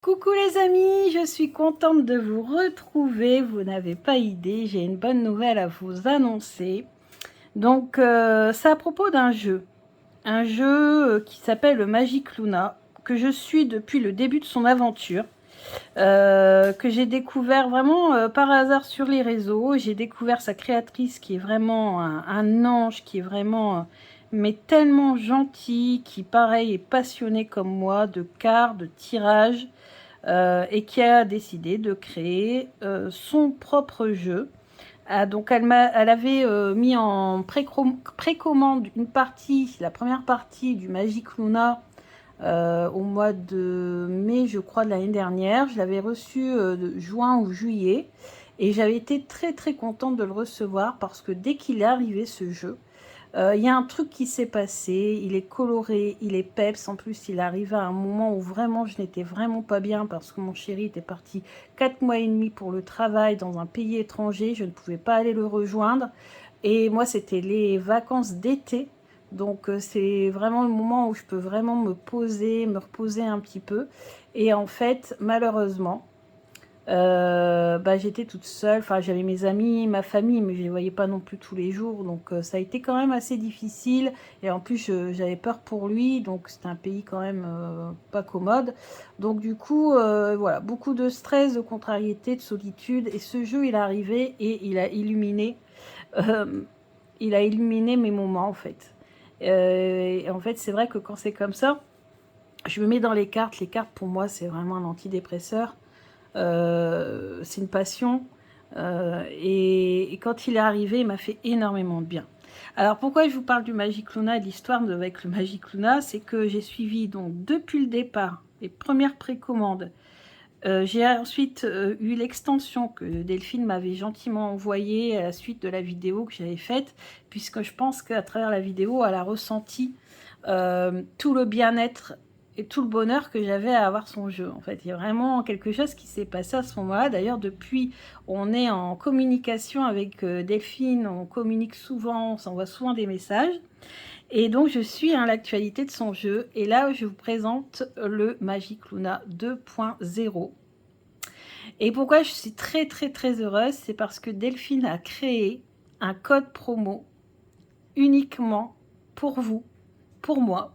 Coucou les amis, je suis contente de vous retrouver. Vous n'avez pas idée, j'ai une bonne nouvelle à vous annoncer. Donc, c'est à propos d'un jeu. Un jeu qui s'appelle le Magic Luna, que je suis depuis le début de son aventure. Que j'ai découvert vraiment par hasard sur les réseaux. J'ai découvert sa créatrice qui est vraiment un ange, qui est vraiment mais tellement gentil, qui pareil est passionné comme moi de cartes, de tirages, et qui a décidé de créer son propre jeu. Donc elle avait mis en précommande une partie, la première partie du Magic Luna au mois de mai, je crois, de l'année dernière. Je l'avais reçu de juin ou juillet et j'avais été très très contente de le recevoir parce que dès qu'il est arrivé ce jeu, y a un truc qui s'est passé, il est coloré, il est peps, en plus il arrive à un moment où vraiment je n'étais vraiment pas bien parce que mon chéri était parti 4 mois et demi pour le travail dans un pays étranger, je ne pouvais pas aller le rejoindre et moi c'était les vacances d'été, donc c'est vraiment le moment où je peux vraiment me poser, me reposer un petit peu et en fait malheureusement j'étais toute seule, enfin j'avais mes amis, ma famille, mais je les voyais pas non plus tous les jours, donc ça a été quand même assez difficile, et en plus j'avais peur pour lui, donc c'était un pays quand même pas commode, donc du coup voilà, beaucoup de stress, de contrariété, de solitude, et ce jeu il est arrivé et euh, il a illuminé mes moments en fait. Et en fait c'est vrai que quand c'est comme ça, je me mets dans les cartes pour moi c'est vraiment un antidépresseur. C'est une passion. Et quand il est arrivé, il m'a fait énormément de bien. Alors pourquoi je vous parle du Magic Luna et de l'histoire avec le Magic Luna, c'est que j'ai suivi donc depuis le départ les premières précommandes. J'ai ensuite eu l'extension que Delphine m'avait gentiment envoyée à la suite de la vidéo que j'avais faite, puisque je pense qu'à travers la vidéo, elle a ressenti tout le bien-être et tout le bonheur que j'avais à avoir son jeu. En fait, il y a vraiment quelque chose qui s'est passé à ce moment-là. D'ailleurs, depuis, on est en communication avec Delphine, on communique souvent, on s'envoie souvent des messages. Et donc, je suis à l'actualité de son jeu. Et là, je vous présente le Magic Luna 2.0. Et pourquoi je suis très, très, très heureuse, c'est parce que Delphine a créé un code promo uniquement pour vous, pour moi.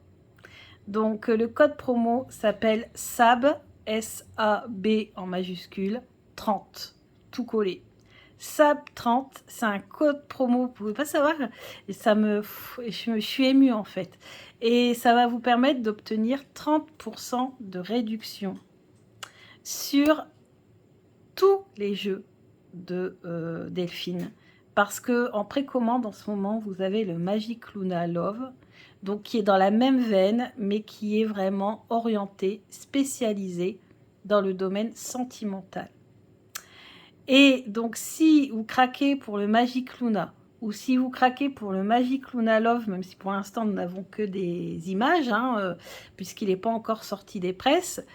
Donc le code promo s'appelle SAB, S-A-B en majuscule, 30, tout collé. SAB 30, c'est un code promo, vous pouvez pas savoir, et je suis émue en fait. Et ça va vous permettre d'obtenir 30% de réduction sur tous les jeux de Delphine. Parce que en précommande en ce moment, vous avez le Magic Luna Love, donc qui est dans la même veine, mais qui est vraiment orienté, spécialisé dans le domaine sentimental. Et donc si vous craquez pour le Magic Luna, ou si vous craquez pour le Magic Luna Love, même si pour l'instant nous n'avons que des images, puisqu'il n'est pas encore sorti des presses,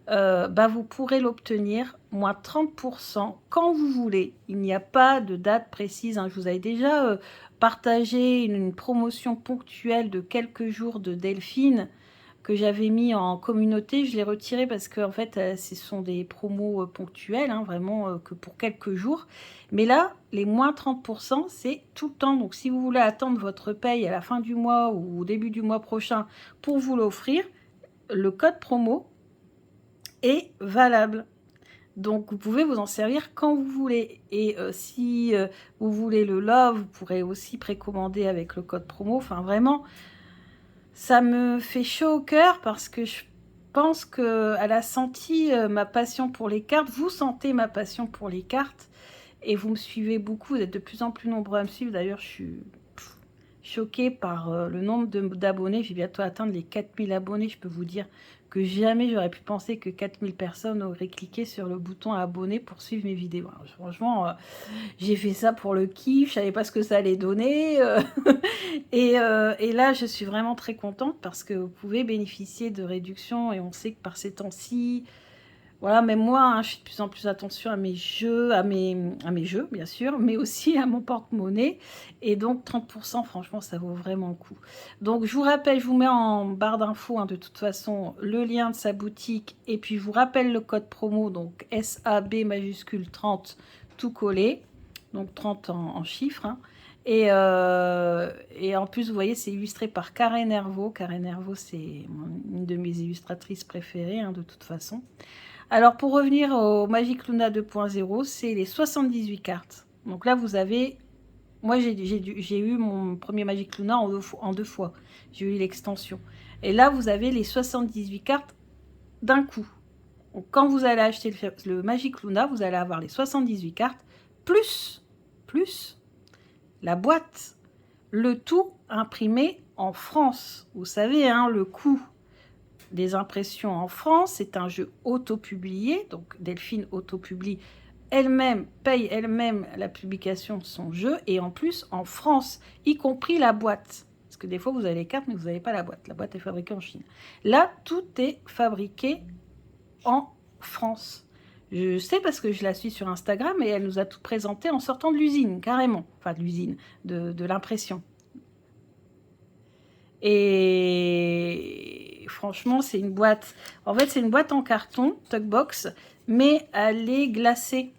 vous pourrez l'obtenir moins 30% quand vous voulez. Il n'y a pas de date précise. Je vous avais déjà partagé une promotion ponctuelle de quelques jours de Delphine que j'avais mis en communauté. Je l'ai retiré parce que en fait, ce sont des promos ponctuels, vraiment que pour quelques jours. Mais là, les moins 30%, c'est tout le temps. Donc, si vous voulez attendre votre paye à la fin du mois ou au début du mois prochain pour vous l'offrir, le code promo est valable. Donc, vous pouvez vous en servir quand vous voulez. Et si vous voulez le love, vous pourrez aussi précommander avec le code promo. Enfin, vraiment, ça me fait chaud au cœur parce que je pense qu'elle a senti ma passion pour les cartes. Vous sentez ma passion pour les cartes et vous me suivez beaucoup. Vous êtes de plus en plus nombreux à me suivre. D'ailleurs, je suis choquée par le nombre d'abonnés. J'ai bientôt atteindre les 4000 abonnés. Je peux vous dire que jamais j'aurais pu penser que 4000 personnes auraient cliqué sur le bouton abonner pour suivre mes vidéos. Alors, franchement, j'ai fait ça pour le kiff. Je savais pas ce que ça allait donner. Et là, je suis vraiment très contente parce que vous pouvez bénéficier de réductions et on sait que par ces temps-ci, Voilà, même moi, hein, je fais de plus en plus attention à mes jeux, à mes jeux, bien sûr, mais aussi à mon porte-monnaie. Et donc, 30%, franchement, ça vaut vraiment le coup. Donc, je vous rappelle, je vous mets en barre d'infos, hein, de toute façon, le lien de sa boutique. Et puis, je vous rappelle le code promo, donc SAB majuscule 30, tout collé. Donc, 30 en chiffres, hein. Et en plus, vous voyez, c'est illustré par Karen Hervaux. Karen Hervaux, c'est une de mes illustratrices préférées, hein, de toute façon. Alors, pour revenir au Magic Luna 2.0, c'est les 78 cartes. Donc là, vous avez... Moi, j'ai eu mon premier Magic Luna en deux fois. J'ai eu l'extension. Et là, vous avez les 78 cartes d'un coup. Donc, quand vous allez acheter le Magic Luna, vous allez avoir les 78 cartes, plus la boîte. Le tout imprimé en France. Vous savez, hein, le coût des impressions en France, c'est un jeu auto-publié, donc Delphine auto-publie elle-même, paye elle-même la publication de son jeu, et en plus en France, y compris la boîte. Parce que des fois, vous avez les cartes, mais vous n'avez pas la boîte. La boîte est fabriquée en Chine. Là, tout est fabriqué en France. Je sais parce que je la suis sur Instagram, et elle nous a tout présenté en sortant de l'usine, carrément. Enfin, de l'usine, de l'impression. Et franchement, c'est une boîte. En fait, c'est une boîte en carton, Tugbox, mais elle est glacée.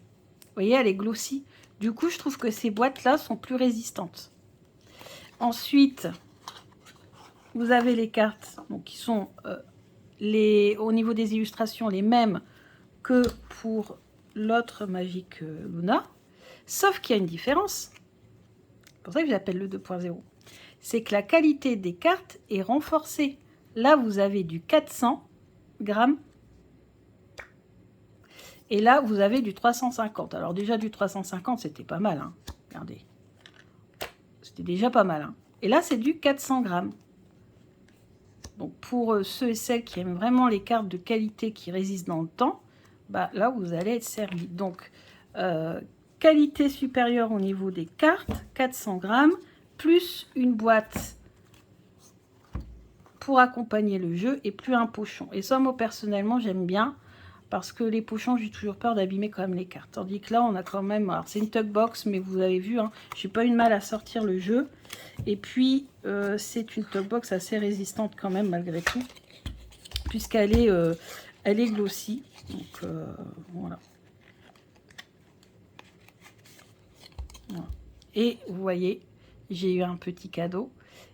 Vous voyez, elle est glossy. Du coup, je trouve que ces boîtes-là sont plus résistantes. Ensuite, vous avez les cartes, donc qui sont au niveau des illustrations les mêmes que pour l'autre Magic Luna, sauf qu'il y a une différence. C'est pour ça que j'appelle le 2.0. C'est que la qualité des cartes est renforcée. Là, vous avez du 400 grammes. Et là, vous avez du 350. Alors déjà, du 350, c'était pas mal, hein. Regardez. C'était déjà pas mal, hein. Et là, c'est du 400 grammes. Donc, pour ceux et celles qui aiment vraiment les cartes de qualité qui résistent dans le temps, bah, là, vous allez être servi. Donc, qualité supérieure au niveau des cartes, 400 grammes, plus une boîte pour accompagner le jeu et plus un pochon. Et ça, moi, personnellement, j'aime bien parce que les pochons, j'ai toujours peur d'abîmer quand même les cartes. Tandis que là, on a quand même... Alors, c'est une Tugbox, mais vous avez vu, hein, j'ai pas eu de mal à sortir le jeu. Et puis, c'est une Tugbox assez résistante quand même, malgré tout, puisqu'elle est, elle est glossy. Donc, voilà. Voilà. Et vous voyez, j'ai eu un petit cadeau.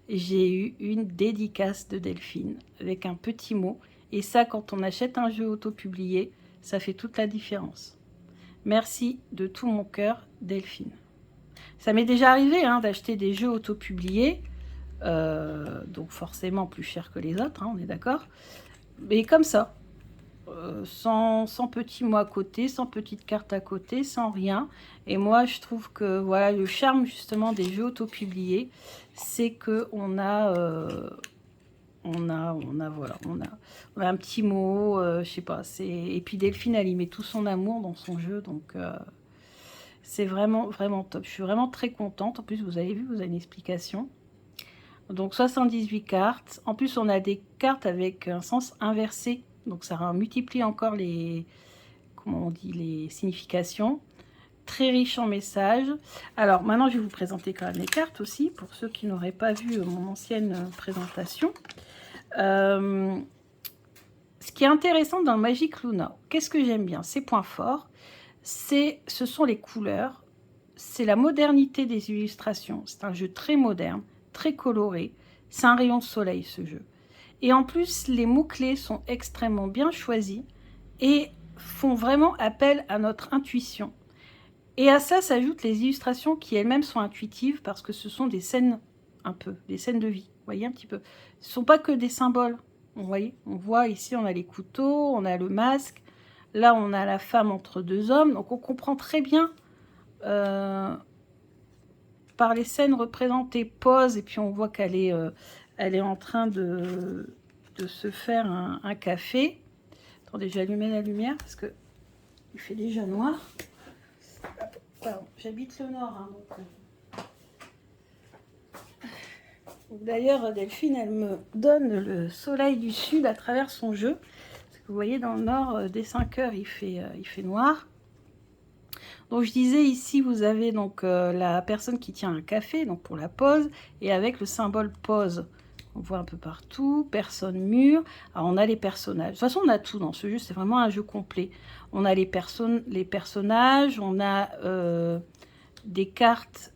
J'ai eu une dédicace de Delphine avec un petit mot. Et ça, quand on achète un jeu auto-publié, ça fait toute la différence. Merci de tout mon cœur, Delphine. Ça m'est déjà arrivé, hein, d'acheter des jeux auto-publiés, donc forcément plus cher que les autres, hein, on est d'accord. Mais comme ça, sans petit mot à côté, sans petite carte à côté, sans rien. Et moi, je trouve que voilà, le charme justement des jeux auto-publiés, c'est que on a un petit mot, je sais pas. Et puis Delphine, elle y met tout son amour dans son jeu, donc c'est vraiment top. Je suis vraiment très contente. En plus, vous avez vu, vous avez une explication. Donc 78 cartes. En plus, on a des cartes avec un sens inversé. Donc ça multiplie encore les, comment on dit, les significations. Très riche en messages. Alors maintenant, je vais vous présenter quand même les cartes aussi, pour ceux qui n'auraient pas vu mon ancienne présentation. Ce qui est intéressant dans le Magic Luna, qu'est-ce que j'aime bien? Ses points forts, ce sont les couleurs, c'est la modernité des illustrations. C'est un jeu très moderne, très coloré. C'est un rayon de soleil, ce jeu. Et en plus, les mots-clés sont extrêmement bien choisis et font vraiment appel à notre intuition. Et à ça s'ajoutent les illustrations qui elles-mêmes sont intuitives parce que ce sont des scènes, un peu, des scènes de vie. Vous voyez un petit peu. Ce ne sont pas que des symboles. Vous voyez, on voit ici, on a les couteaux, on a le masque. Là, on a la femme entre deux hommes. Donc, on comprend très bien par les scènes représentées. Pause, et puis on voit qu'elle est, elle est en train de se faire un café. Attendez, j'ai allumé la lumière parce que il fait déjà noir. J'habite le nord, hein, donc... D'ailleurs, Delphine, elle me donne le soleil du sud à travers son jeu. Vous voyez, dans le nord, dès 5 heures, il fait noir. Donc je disais ici, vous avez donc la personne qui tient un café, donc pour la pause, et avec le symbole pause. On voit un peu partout, personne mûre. Alors on a les personnages. De toute façon, on a tout dans ce jeu, c'est vraiment un jeu complet. On a les personnages, on a des cartes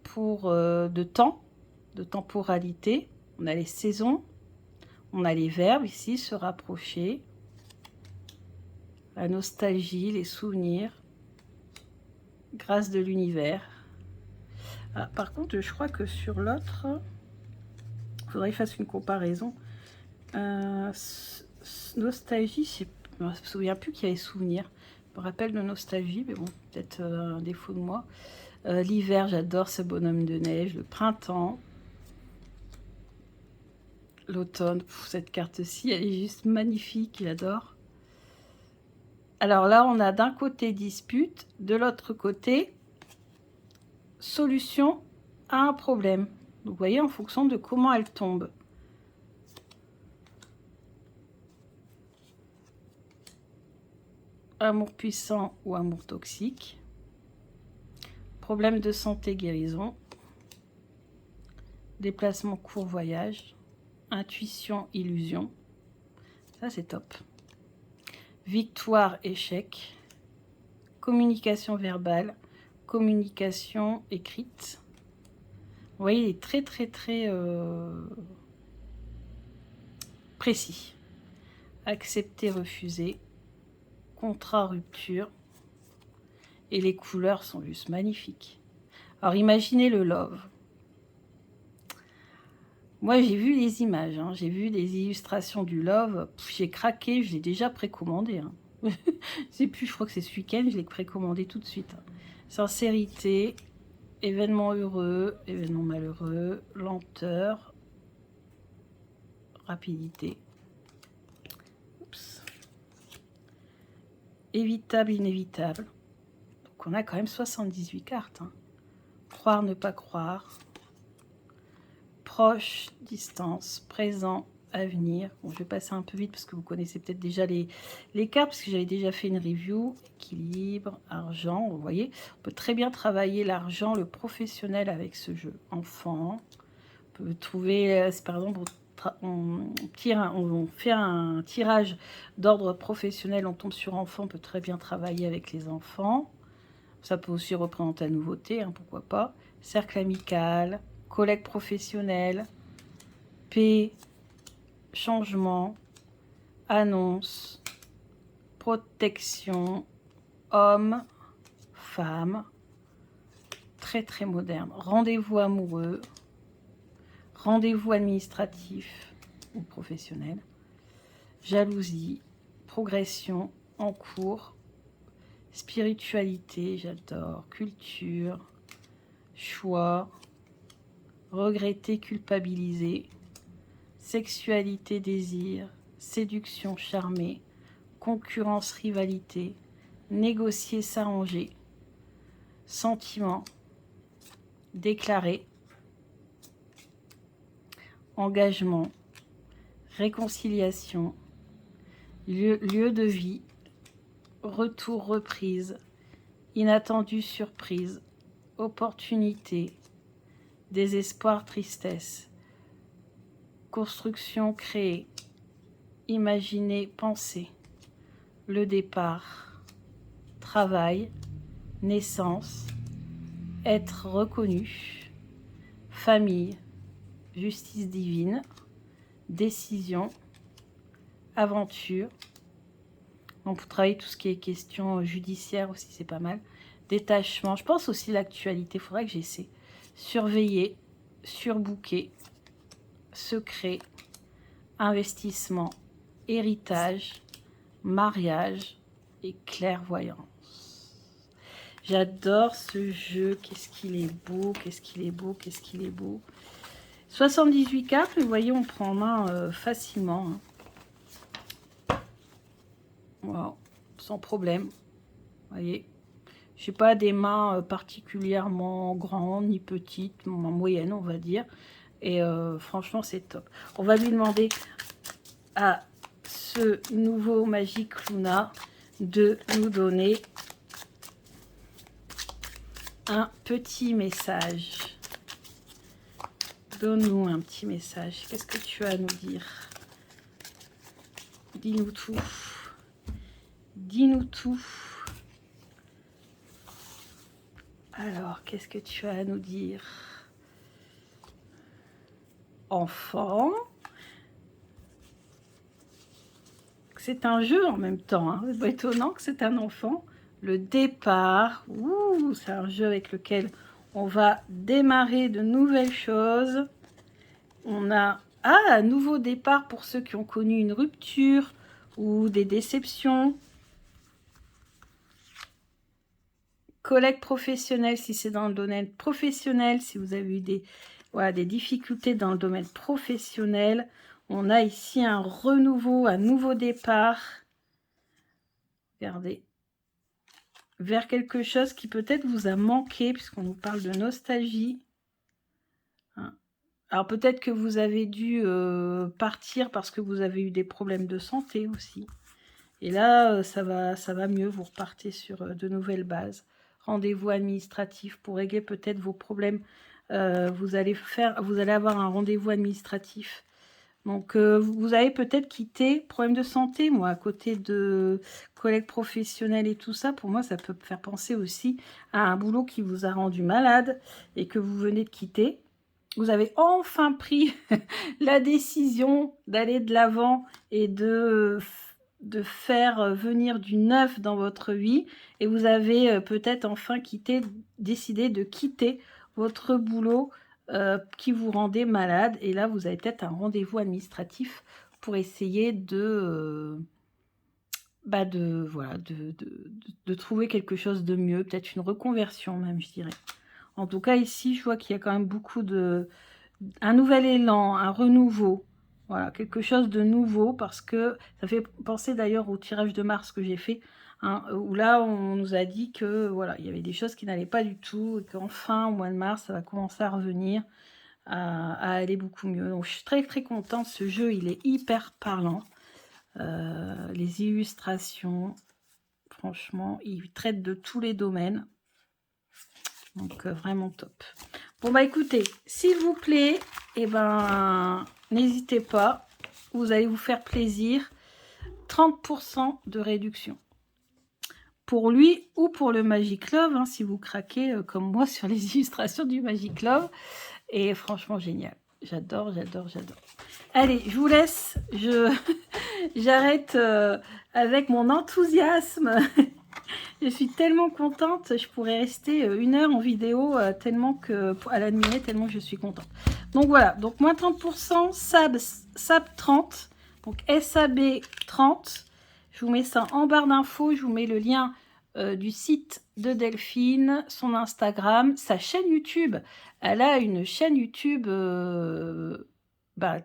pour de temps, de temporalité. On a les saisons, on a les verbes ici, se rapprocher, la nostalgie, les souvenirs. Grâce de l'univers. Ah, par contre, je crois que sur l'autre, il faudrait que je fasse une comparaison. Nostalgie, je ne me souviens plus qu'il y avait souvenir. Je me rappelle de nostalgie, mais bon, peut-être un défaut de moi. L'hiver, j'adore ce bonhomme de neige. Le printemps. L'automne, cette carte-ci, elle est juste magnifique, j'adore. Alors là, on a d'un côté dispute, de l'autre côté solution à un problème. Vous voyez, en fonction de comment elle tombe. Amour puissant ou amour toxique. Problème de santé, guérison. Déplacement court, voyage. Intuition, illusion. Ça, c'est top. Victoire, échec. Communication verbale. Communication écrite. Vous voyez, il est très, très, très précis. Accepter, refuser. Contrat, rupture. Et les couleurs sont juste magnifiques. Alors, imaginez le love. Moi, j'ai vu les images, hein, j'ai vu des illustrations du love. J'ai craqué, je l'ai déjà précommandé. Hein. Je sais plus, je crois que c'est ce week-end, je l'ai précommandé tout de suite. Sincérité, événement heureux, événement malheureux, lenteur, rapidité. Oups. Évitable, inévitable. Donc on a quand même 78 cartes. Hein. Croire, ne pas croire. Proche, distance, présent, avenir. Bon, je vais passer un peu vite parce que vous connaissez peut-être déjà les cartes, parce que j'avais déjà fait une review. Équilibre, argent, vous voyez. On peut très bien travailler l'argent, le professionnel avec ce jeu. Enfant, on peut trouver, par exemple, on fait un tirage d'ordre professionnel, on tombe sur enfant, on peut très bien travailler avec les enfants. Ça peut aussi représenter la nouveauté, hein, pourquoi pas. Cercle amical, collègue professionnel, paix, changement, annonce, protection, homme, femme, très très moderne. Rendez-vous amoureux, rendez-vous administratif ou professionnel, jalousie, progression en cours, spiritualité, j'adore, culture, choix, regretter, culpabiliser, sexualité, désir, séduction, charmer, concurrence, rivalité, négocier, s'arranger, sentiment, déclarer, engagement, réconciliation, lieu de vie, retour, reprise, inattendu, surprise, opportunité, désespoir, tristesse, construction, créer, imaginer, penser, le départ, travail, naissance, être reconnu, famille, justice divine, décision, aventure. Donc pour travailler tout ce qui est question judiciaire aussi, c'est pas mal. Détachement, je pense aussi l'actualité, il faudrait que j'essaie. Surveiller, surbooker, secret, investissement, héritage, mariage et clairvoyance. J'adore ce jeu, qu'est-ce qu'il est beau, qu'est-ce qu'il est beau, qu'est-ce qu'il est beau. 78 cartes, vous voyez, on prend en main facilement. Hein. Wow, sans problème. Vous voyez. Je n'ai pas des mains particulièrement grandes ni petites, moyennes on va dire. Et franchement c'est top. On va lui demander à ce nouveau Magic Luna de nous donner un petit message. Donne-nous un petit message. Qu'est-ce que tu as à nous dire? Dis-nous tout. Dis-nous tout. Alors, qu'est-ce que tu as à nous dire? Enfant. C'est un jeu en même temps. Hein. C'est pas étonnant que c'est un enfant. Le départ. Ouh, c'est un jeu avec lequel on va démarrer de nouvelles choses. On a un nouveau départ pour ceux qui ont connu une rupture ou des déceptions. Collègue professionnel, si c'est dans le domaine professionnel, si vous avez eu des difficultés dans le domaine professionnel. On a ici un renouveau, un nouveau départ. Regardez. Vers quelque chose qui peut-être vous a manqué, puisqu'on nous parle de nostalgie. Hein. Alors peut-être que vous avez dû partir parce que vous avez eu des problèmes de santé aussi. Et là, ça va mieux, vous repartez sur de nouvelles bases. Rendez-vous administratif pour régler peut-être vos problèmes. Vous allez avoir un rendez-vous administratif. Donc, vous avez peut-être quitté, problème de santé, moi, à côté de collègues professionnels et tout ça, pour moi, ça peut faire penser aussi à un boulot qui vous a rendu malade et que vous venez de quitter. Vous avez enfin pris la décision d'aller de l'avant et de faire venir du neuf dans votre vie. Et vous avez peut-être enfin décidé de quitter votre boulot qui vous rendait malade. Et là, vous avez peut-être un rendez-vous administratif pour essayer de trouver quelque chose de mieux. Peut-être une reconversion même, je dirais. En tout cas, ici, je vois qu'il y a quand même beaucoup un nouvel élan, un renouveau. Voilà, quelque chose de nouveau, parce que ça fait penser d'ailleurs au tirage de Mars que j'ai fait, hein, où là, on nous a dit que voilà, il y avait des choses qui n'allaient pas du tout, et qu'enfin, au mois de mars, ça va commencer à revenir, à aller beaucoup mieux. Donc, je suis très, très contente. Ce jeu, il est hyper parlant. Les illustrations, franchement, il traite de tous les domaines. Donc, vraiment top. Bon, bah écoutez, s'il vous plaît, n'hésitez pas. Vous allez vous faire plaisir. 30% de réduction. Pour lui ou pour le Magic Love, hein, si vous craquez comme moi sur les illustrations du Magic Love. Et franchement, génial. J'adore, j'adore, j'adore. Allez, je vous laisse. J'arrête avec mon enthousiasme. Je suis tellement contente, je pourrais rester 1 heure en vidéo à l'admirer, tellement je suis contente. Donc voilà, donc moins 30%, SAB 30, donc SAB 30. Je vous mets ça en barre d'infos, je vous mets le lien du site de Delphine, son Instagram, sa chaîne YouTube. Elle a une chaîne YouTube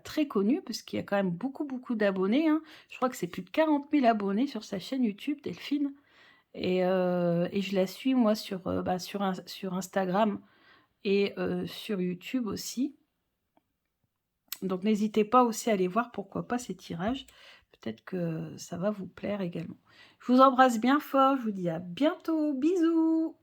très connue, parce qu'il y a quand même beaucoup d'abonnés. Hein. Je crois que c'est plus de 40 000 abonnés sur sa chaîne YouTube, Delphine. Et je la suis, moi, sur Instagram et sur YouTube aussi. Donc, n'hésitez pas aussi à aller voir, pourquoi pas, ces tirages. Peut-être que ça va vous plaire également. Je vous embrasse bien fort. Je vous dis à bientôt. Bisous!